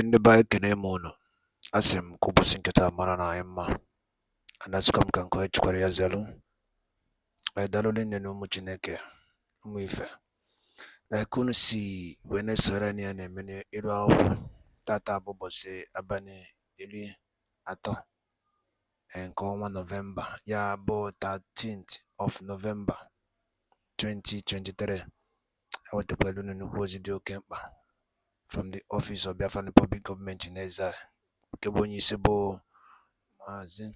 Ndị be anyị ekene m unu. Asị m ka ụbọchị nke taa mara na anyị mma. Anasịkwa m ka nke onye chikwara ya zelu. Daalụ nne na ụmụ Chineke, ụmụ ife. Ka unu si wee na-esoro anyị ya na-eme n'ịrụ akwụkwọ. Tata bụ ụbọchị abalị 13 nke ọnwa Nọvemba, ya bụ 13th of November 2023. Ewetakwala unu nnukwu ozi dị oke mkpa from the office of Biafra Public Government in Exile, nke bụ onye isi bụ Maazị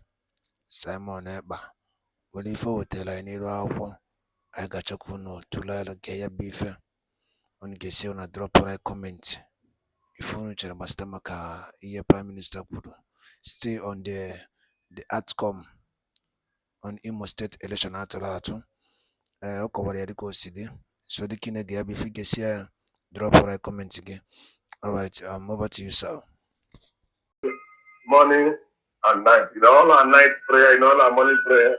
Simon Ekpa. Were ife o wetara anyị n'iru akwụkwọ, anyị ga-achọkwa unu tụlee alo gee ya bụ ife. Unu ga-esi na drop right comment ife unu chere gbasịta maka ihe Prime Minister kwuru, stay on the outcome on Imo State election atụrụ atụ. Ọ kọwara ya dịka o si dị, so dịka ị na-ege ya bụ ife ga-esi ya drop right comment again. All right, over to you, sir. Morning and night, all our night prayer, all our morning prayer.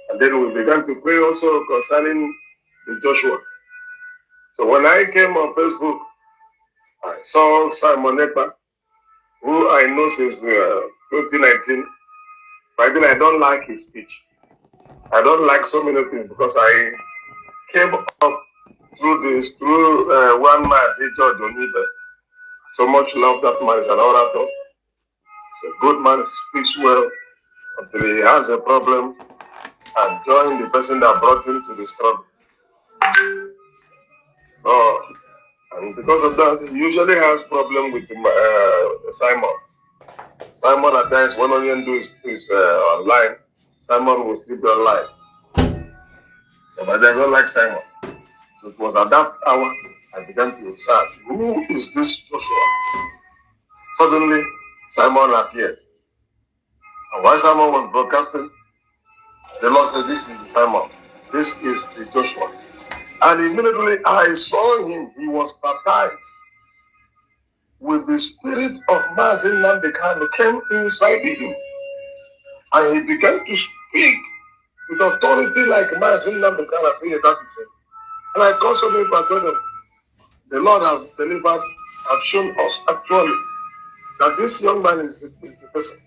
And then we began to pray also concerning the Joshua. So when I came on Facebook, I saw Simon Ekpa, who I know since 2019, but then I don't like his speech. I don't like so many things because I came up through one man, George Onibe. So much love that man is an orator. He's a good man, speaks well until he has a problem and join the person that brought him to the struggle. So, and because of that, he usually has problem with Simon. Simon at times, when Onion do is online, Simon will still be online. So, but I don't like Simon. So it was at that hour I began to search, who is this Joshua? Suddenly, Simon appeared. And while Simon was broadcasting, the Lord said, this is Simon. This is the Joshua. And immediately I saw him. He was baptized with the spirit of Mazi Nambekano came inside him. And he began to speak with authority like Mazi Nambekano. Say that is it. And I called somebody and told him, the Lord has delivered, have shown us actually that this young man is the person.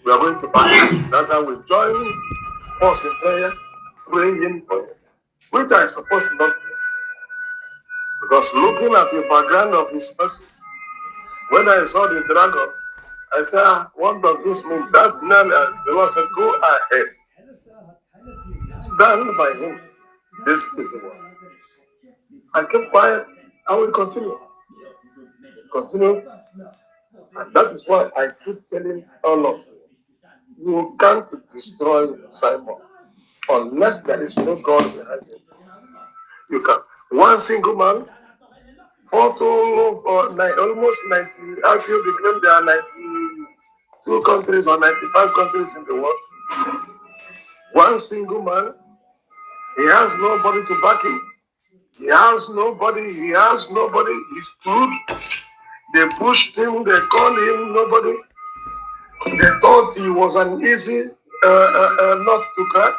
We are going to back him. That's how we join force in prayer, praying for him, which I suppose not to. Because looking at the background of his person, when I saw the dragon, I said, what does this mean? That man, the Lord said, go ahead. Stand by him. This is the one. I kept quiet. I will continue. Continue. And that is why I keep telling all of you, you can't destroy Simon unless there is no God behind it. You can. One single man fought almost 90, I feel they claim there are 92 countries or 95 countries in the world. One single man, he has nobody to back him. He has nobody. He stood. They pushed him. They called him nobody. They thought he was an easy nut to crack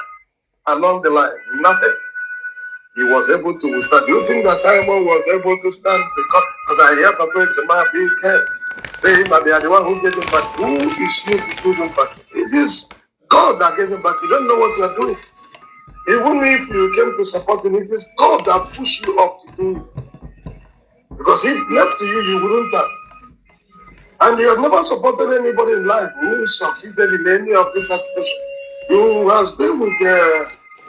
along the line. Nothing. He was able to withstand. Do you think that Simon was able to stand? Because I hear Papa Jamal being careful, saying that they are the one who gave him back. Who is you to give him back? It is God that gave him back. You don't know what you are doing. Even if you came to support him, it is God that pushed you up to do it. Because if left to you, you wouldn't have. And you have never supported anybody in life who succeeded in any of this situation. You has been with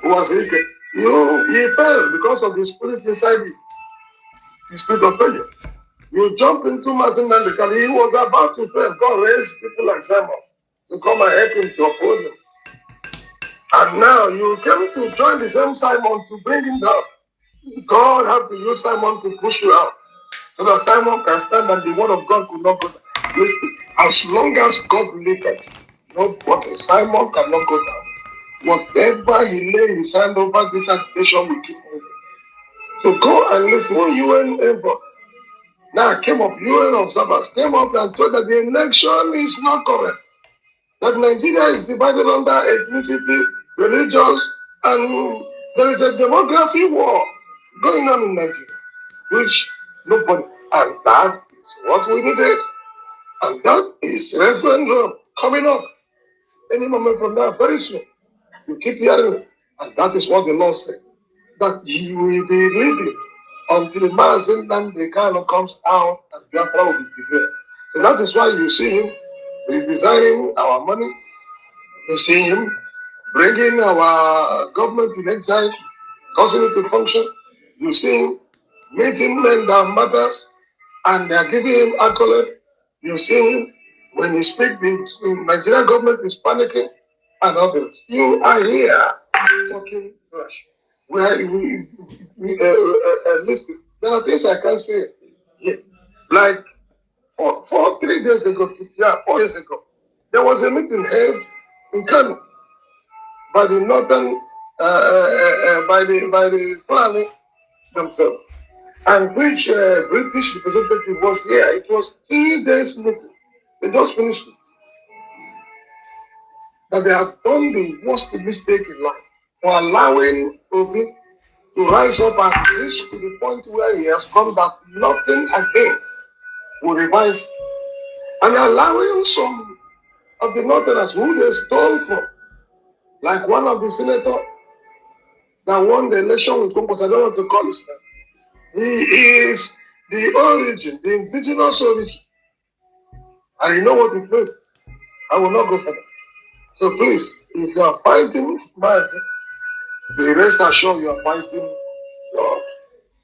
who was Rike. He failed because of the spirit inside you, the spirit of failure. You jump into Martin Nandekali. He was about to fail. God raised people like Simon to come and help him to oppose him. And now you came to join the same Simon to bring him down. God had to use Simon to push you out so that Simon can stand and the word of God could not go down. Listen, as long as God liveth, nobody, Simon cannot go down. Whatever he lay his hand over, this agitation will keep moving. So go and listen. UN envoy. Now came up, UN observers came up and told that the election is not correct. That Nigeria is divided under ethnicity, religions, and there is a demography war going on in Nigeria, which nobody, and that is So what we did, and that is referendum coming up any moment from now, very soon. You keep hearing it. And that is what the Lord said, that he will be leading until Mazin Nnamdi Kanu comes out and Biafra will be declared. So that is why you see him redesigning our money. You see him bringing our government in exile, causing it to function. You see him meeting men that matters, and they are giving him accolade. You see him when he speaks, the Nigerian government is panicking and others. You are here talking trash. Listen. There are things I can't say. Yeah. Like 3 days ago, 4 years ago, there was a meeting held in Kano by the northern, by the Fulani themselves, and which British representative was here. It was 3 days meeting. They just finished it. That they have done the worst mistake in life for allowing Obi to rise up and reach to the point where he has come that nothing again will revise, and allowing some of the northerners who they stole from, like one of the senators that won the election with Congress, I don't want to call his name. He is the origin, the indigenous origin. And you know what it means. I will not go further. So please, if you are fighting Mazi, be rest assured you are fighting God.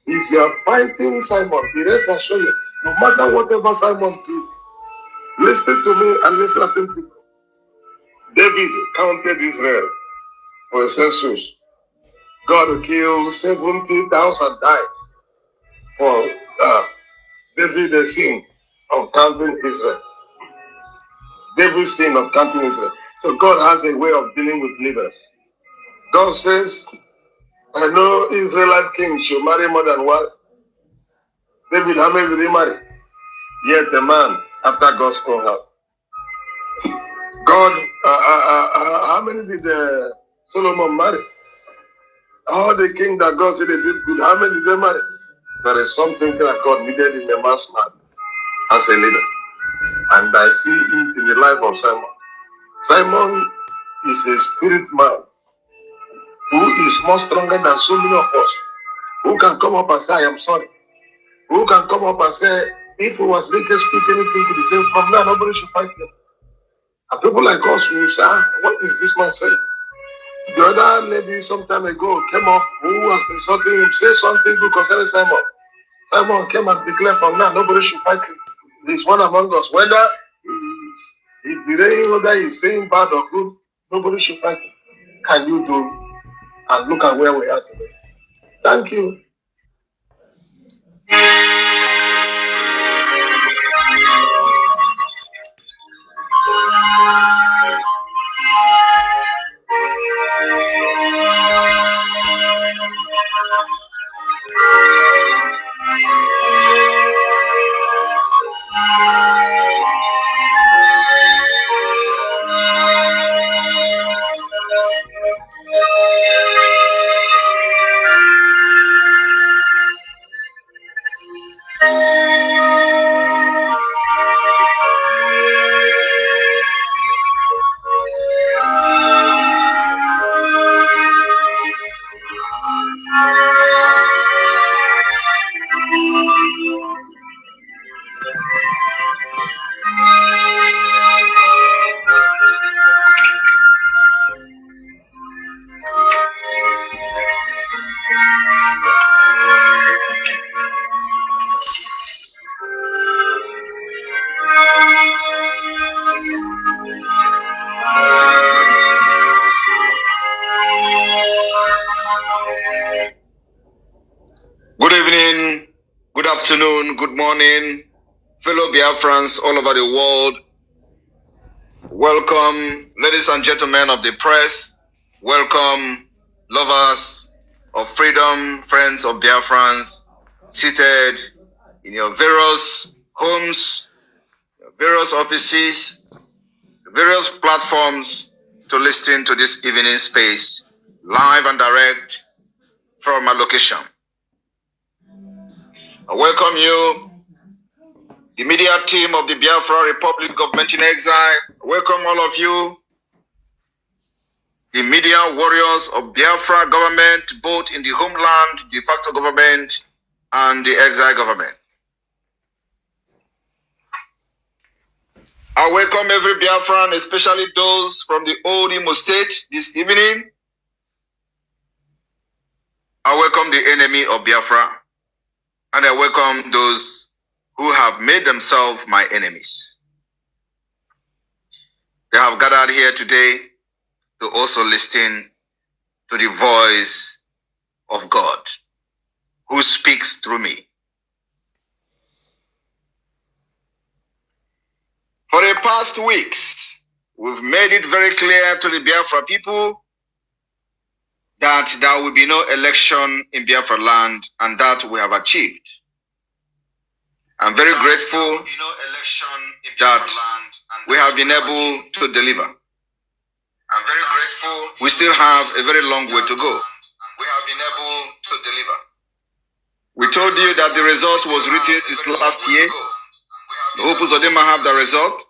If you are fighting Simon, be rest assured you, no matter whatever Simon do, listen to me and listen attentively. David counted Israel for a census. God killed 70,000 died for David's sin of counting Israel. David's sin of counting Israel. So God has a way of dealing with leaders. God says, I know Israelite king should marry more than one. David, how many did he marry? Yet a man after God's own heart. God, how many did Solomon marry? All the king that God said they did good, how many did they marry? There is something that God needed in a man's life as a leader. And I see it in the life of Simon. Simon is a spirit man who is more stronger than so many of us. Who can come up and say, I am sorry? Who can come up and say, if he was naked, speak anything to the same from now, nobody should fight him. And people like us will say, what is this man saying? The other lady some time ago came up who was insulting him, say something good concerning Simon. Simon came and declared from now, nobody should fight him. He's one among us. Whether he's delaying, whether he's saying bad or good, nobody should fight him. Can you do it? And look at where we are today. Thank you. Good evening, good afternoon, good morning, fellow Biafrans all over the world. Welcome, ladies and gentlemen of the press. Welcome, lovers of freedom, friends of Biafrans, seated in your various homes, various offices, various platforms to listen to this evening space, live and direct from my location. I welcome you the media team of the Biafra Republic Government in Exile, welcome all of you. The media warriors of Biafra government, both in the homeland, de facto government, and the exile government. I welcome every Biafran, especially those from the old Imo State this evening. I welcome the enemy of Biafra, and I welcome those who have made themselves my enemies. They have gathered here today to also listen to the voice of God, who speaks through me. For the past weeks, we've made it very clear to the Biafra people that there will be no election in Biafra land, and that we have achieved. I'm very grateful that we have been able to deliver. I'm very grateful. We still have a very long way to go. We have been able to deliver. We told you that the result was written since last year. The Hope Uzodinma have the result.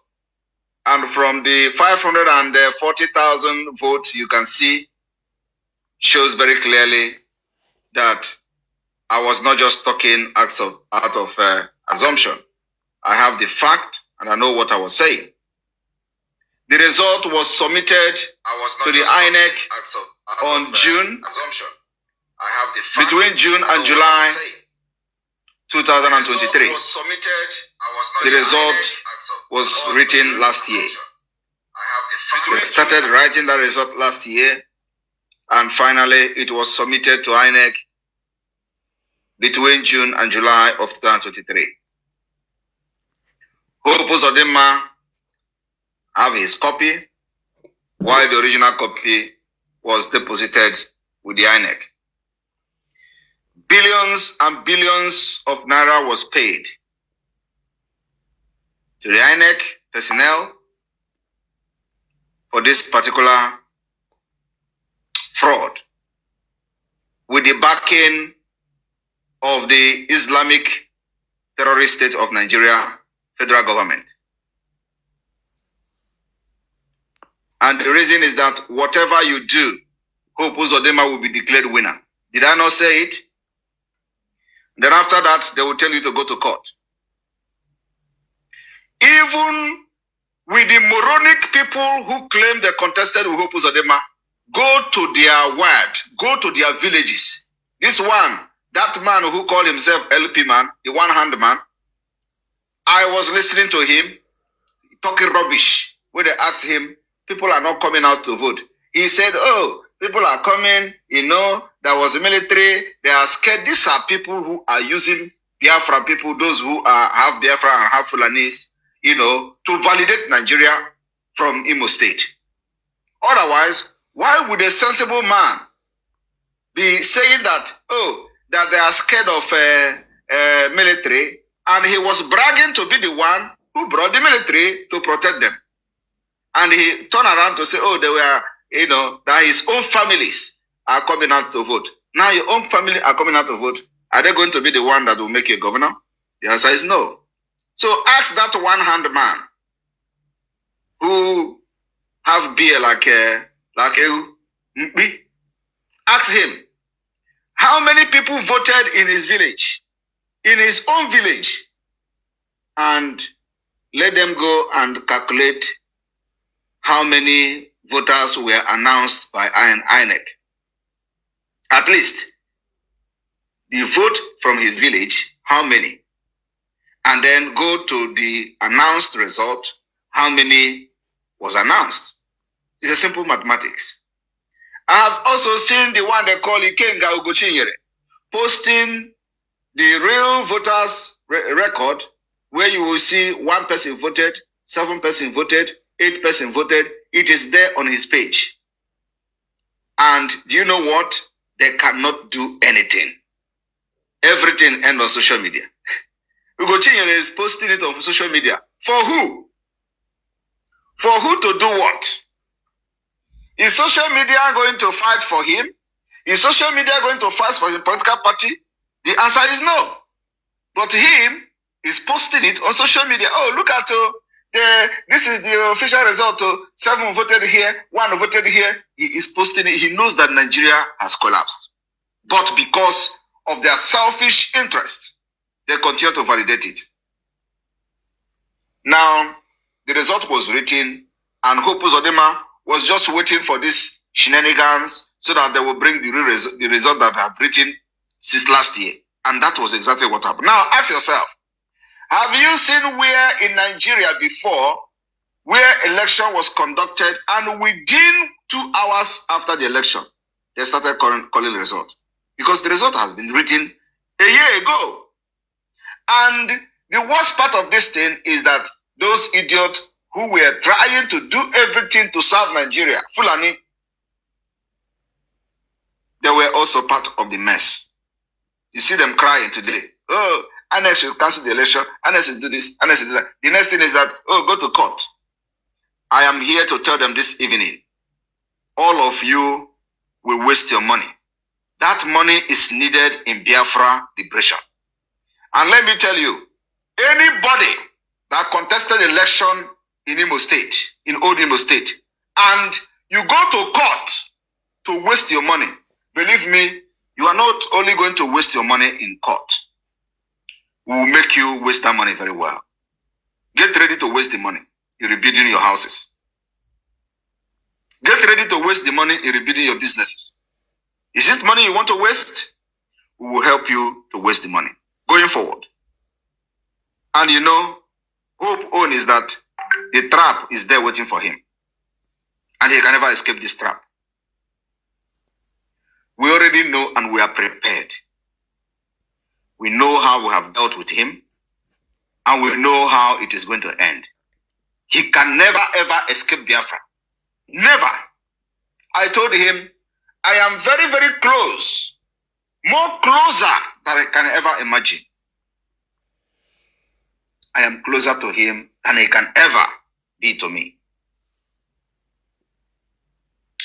And from the 540,000 votes you can see, shows very clearly that I was not just talking out of assumption. I have the fact and I know what I was saying. The result was submitted to the INEC on June, between June and July 2023. The result was written last year. They started writing that result last year, and finally it was submitted to INEC between June and July of 2023. Hope Uzodinma have his copy, while the original copy was deposited with the INEC. Billions and billions of naira was paid to the INEC personnel for this particular fraud, with the backing of the Islamic terrorist state of Nigeria, federal government. And the reason is that whatever you do, Hope Uzodinma will be declared winner. Did I not say it? Then after that, they will tell you to go to court. Even with the moronic people who claim they contested with Hope Uzodinma, go to their ward, go to their villages. This one, that man who called himself LP man, the one-hand man, I was listening to him talking rubbish when they asked him, people are not coming out to vote. He said, oh, people are coming, there was a military, they are scared. These are people who are using Biafra people, those who are half Biafra and half Fulanese, to validate Nigeria from Imo State. Otherwise, why would a sensible man be saying that, that they are scared of military, and he was bragging to be the one who brought the military to protect them. And he turned around to say, they were, that his own families are coming out to vote. Now your own family are coming out to vote. Are they going to be the one that will make you governor? The answer is no. So ask that one-hand man who have beer like ask him, how many people voted in his village, in his own village, and let them go and calculate how many voters were announced by INEC. At least the vote from his village, how many? And then go to the announced result, how many was announced. It's a simple mathematics. I have also seen the one they call Ikenga Ugochinyere posting the real voters record, where you will see 1 person voted, 7 person voted, 8 person voted. It is there on his page. And do you know what? They cannot do anything. Everything ends on social media. Ugochinyere is posting it on social media. For who? For who to do what? Is social media going to fight for him? Is social media going to fight for his political party? The answer is no. But him, is posting it on social media. Oh, look at this is the official result. 7 voted here, 1 voted here. He is posting it. He knows that Nigeria has collapsed. But because of their selfish interest, they continue to validate it. Now, the result was written, and Hope Uzodinma was just waiting for these shenanigans so that they will bring the result that they have written since last year. And that was exactly what happened. Now, ask yourself, have you seen where in Nigeria before, where election was conducted, and within 2 hours after the election, they started calling the result? Because the result has been written a year ago. And the worst part of this thing is that those idiots who were trying to do everything to serve Nigeria, Fulani, they were also part of the mess. You see them crying today. Oh, Anes should cancel the election. Anes should do this. Anes should do that. The next thing is that, oh, go to court. I am here to tell them this evening, all of you will waste your money. That money is needed in Biafra liberation. And let me tell you, anybody that contested election in Imo State, in old Imo State, and you go to court to waste your money, believe me, you are not only going to waste your money in court, we will make you waste that money very well. Get ready to waste the money in rebuilding your houses. Get ready to waste the money in rebuilding your businesses. Is it money you want to waste? We will help you to waste the money going forward. And you know, Hope own is that the trap is there waiting for him. And he can never escape this trap. We already know and we are prepared. We know how we have dealt with him. And we know how it is going to end. He can never ever escape Biafra. Never. I told him, I am very, very close. More closer than I can ever imagine. I am closer to him than he can ever be to me.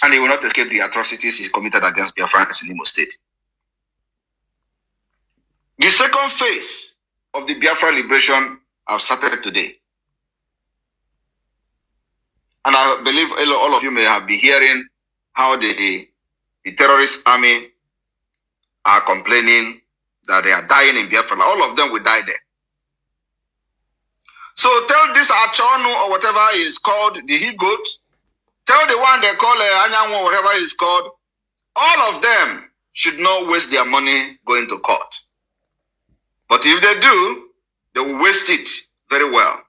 And he will not escape the atrocities he committed against Biafrans in Imo State. The second phase of the Biafra liberation have started today. And I believe all of you may have been hearing how the terrorist army are complaining that they are dying in Biafra. All of them will die there. So tell this Achonu or whatever is called, the he-goat, tell the one they call Anyanwu or whatever is called, all of them should not waste their money going to court. But if they do, they will waste it very well.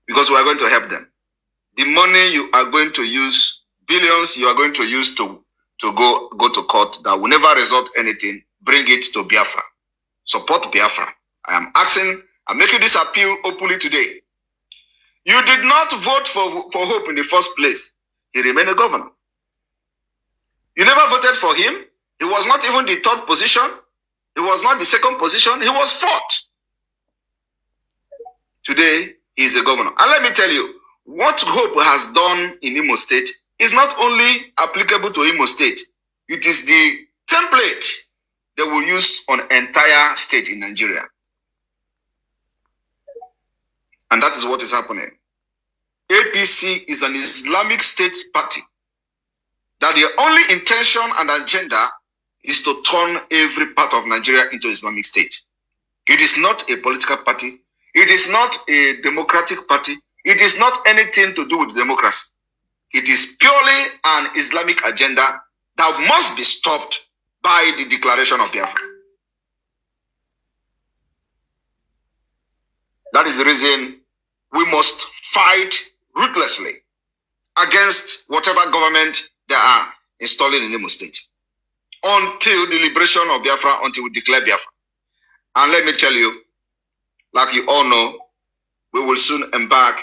Because we are going to help them. The money you are going to use, billions you are going to use to go to court that will never result anything, bring it to Biafra. Support Biafra. I'm making this appeal openly today. You did not vote for Hope in the first place. He remained a governor. You never voted for him. He was not even the third position. He was not the second position. He was fourth. Today, he is a governor. And let me tell you, what Hope has done in Imo State is not only applicable to Imo State. It is the template they will use on entire state in Nigeria. And that is what is happening. APC is an Islamic State party that their only intention and agenda is to turn every part of Nigeria into Islamic State. It is not a political party. It is not a democratic party. It is not anything to do with democracy. It is purely an Islamic agenda that must be stopped by the declaration of Biafra. That is the reason we must fight ruthlessly against whatever government they are installing in Imo State until the liberation of Biafra, until we declare Biafra. And let me tell you, like you all know, we will soon embark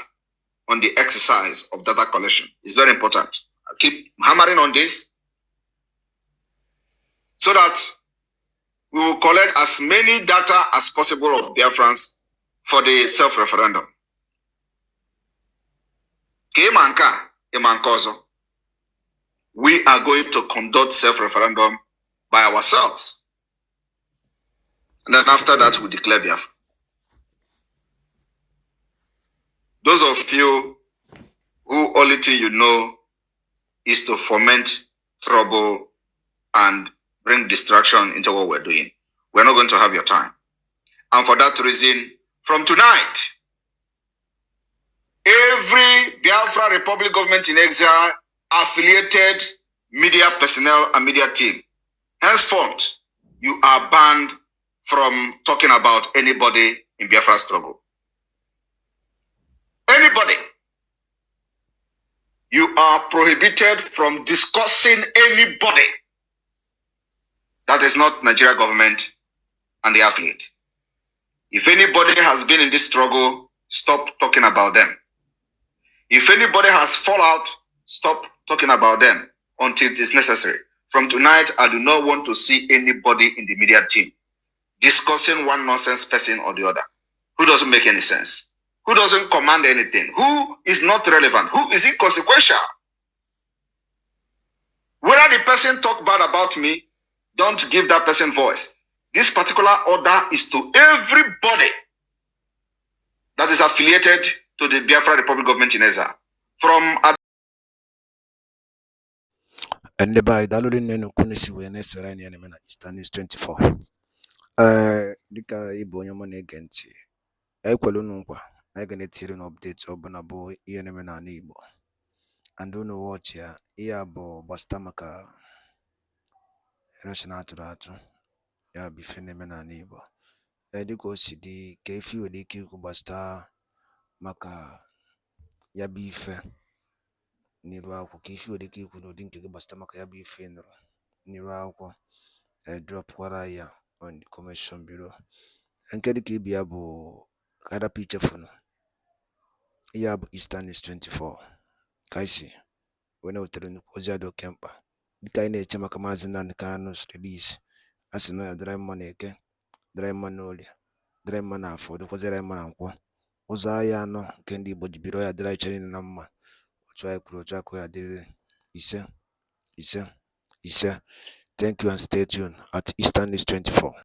on the exercise of data collection. It's very important. I keep hammering on this so that we will collect as many data as possible of Biafrans for the self-referendum. We are going to conduct self-referendum by ourselves. And then after that, we declare Biafra. those of you who only thing you know is to foment trouble and bring distraction into what we're doing, we're not going to have your time. And for that reason, from tonight, every Biafra Republic government in exile affiliated media personnel and media team, henceforth, you are banned from talking about anybody in Biafra struggle. Anybody. You are prohibited from discussing anybody that is not Nigeria government and the affiliate. If anybody has been in this struggle, stop talking about them. If anybody has fallout, stop talking about them until it is necessary. From tonight, I do not want to see anybody in the media team discussing one nonsense person or the other who doesn't make any sense, who doesn't command anything, who is not relevant, who is inconsequential. Whether the person talk bad about me, don't give that person voice. This particular order is to everybody that is affiliated to the Biafra Republic government in exile. From And the by Daluri Nenu Kunisi Wenes Serani and Eastern News 24. Dika Ibo Yaman Agenti. Equalunumpa. I can tell an update of Banabo Yenemena Nibo. And don't know what ya, Iabo Bastamaka Rationatu Ratu. Ya be Fenemena Nibo. Ediko CD, Kefi Odiki Kubasta Maka Yabife. Nirwa Kefi Odiki Kudinki Bastamaka Yabife Nirwa. Drop waraya on the commission bureau. And Kediki Biabo Kada picture for no. Yab Eastern is 24. Kaisi. When I tell you Ozado Kempa. The kind of Chamakamazin and Kanos release. As no dry money again. Dry manolia. Dry mana for the Kozera Mananqua. Ozaya no Kendi Bojibiro dry chain number. Try Kurojakoya did. Isa. Thank you and stay tuned at Eastern is 24.